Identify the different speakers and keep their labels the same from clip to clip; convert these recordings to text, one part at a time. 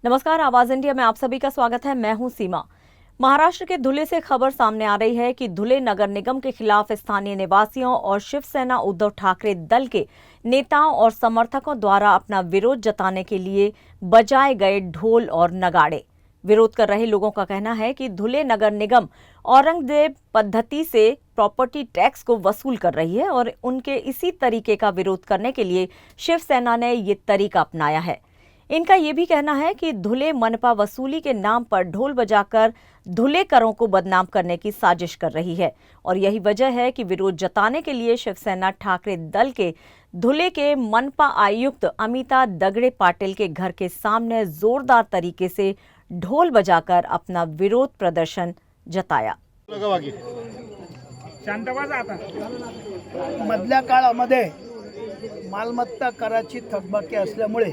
Speaker 1: नमस्कार, आवाज इंडिया में आप सभी का स्वागत है। मैं हूं सीमा। महाराष्ट्र के धुले से खबर सामने आ रही है कि धुले नगर निगम के खिलाफ स्थानीय निवासियों और शिवसेना उद्धव ठाकरे दल के नेताओं और समर्थकों द्वारा अपना विरोध जताने के लिए बजाए गए ढोल और नगाड़े। विरोध कर रहे लोगों का कहना है कि धुले नगर निगम औरंगजेब पद्धति से प्रॉपर्टी टैक्स को वसूल कर रही है और उनके इसी तरीके का विरोध करने के लिए शिवसेना ने ये तरीका अपनाया है। इनका ये भी कहना है कि धुले मनपा वसूली के नाम पर ढोल बजाकर धुलेकरों को बदनाम करने की साजिश कर रही है और यही वजह है कि विरोध जताने के लिए शिवसेना ठाकरे दल के धुले के मनपा आयुक्त अमिता दगड़े पाटिल के घर के सामने जोरदार तरीके से ढोल बजाकर अपना विरोध प्रदर्शन जताया।
Speaker 2: मधल्या काळामध्ये मालमत्ता कराची थकबाकी असल्यामुळे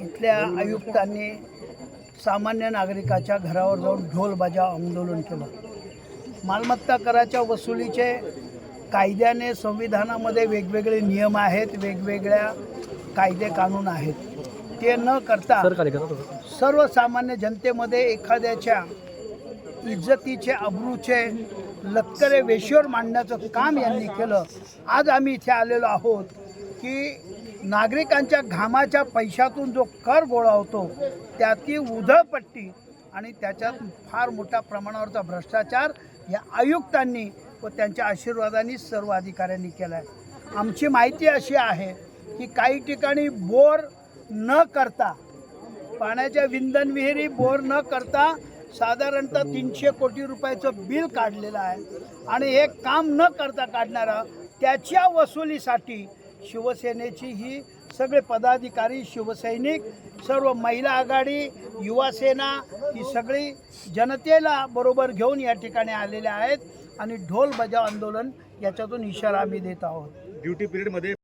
Speaker 2: इथल्या आयुक्तांनी सामान्य नागरिकाच्या घरावर जाऊन ढोल बजाव आंदोलन केलं। मालमत्ता कराच्या वसुलीचे कायद्याने संविधानामध्ये वेगवेगळे नियम आहेत, वेगवेगळ्या कायदे कानून आहेत। ते न करता सर्वसामान्य जनतेमध्ये एखाद्याच्या इज्जतीचे अब्रूचे लक्करे वेशीवर मांडण्याचं काम यांनी केलं। आज आम्ही इथे आलेलो आहोत की नागरिकांच्या घामाच्या पैशातून जो कर गोळा होतो त्याची उधळपट्टी आणि त्याच्यात फार मोठ्या प्रमाणावरचा भ्रष्टाचार या आयुक्तांनी व त्यांच्या आशीर्वादाने सर्व अधिकाऱ्यांनी केला आहे। आमची माहिती अशी आहे की काही ठिकाणी बोर न करता पाण्याच्या विंधन विहिरी बोर न करता साधारणतः 300 कोटी रुपयाचं बिल काढलेलं आहे आणि हे काम न करता काढणारा त्याच्या वसुलीसाठी शिवसेनेची ही सगळे पदाधिकारी, शिवसैनिक, सर्व महिला आघाडी, युवा सेना ही सगळी जनतेला बरोबर घेऊन या ठिकाणी आलेले आहेत आणि ढोल बजाव आंदोलन याच्यातून इशारा आम्ही देत आहोत।
Speaker 3: ड्यूटी पिरियड मध्ये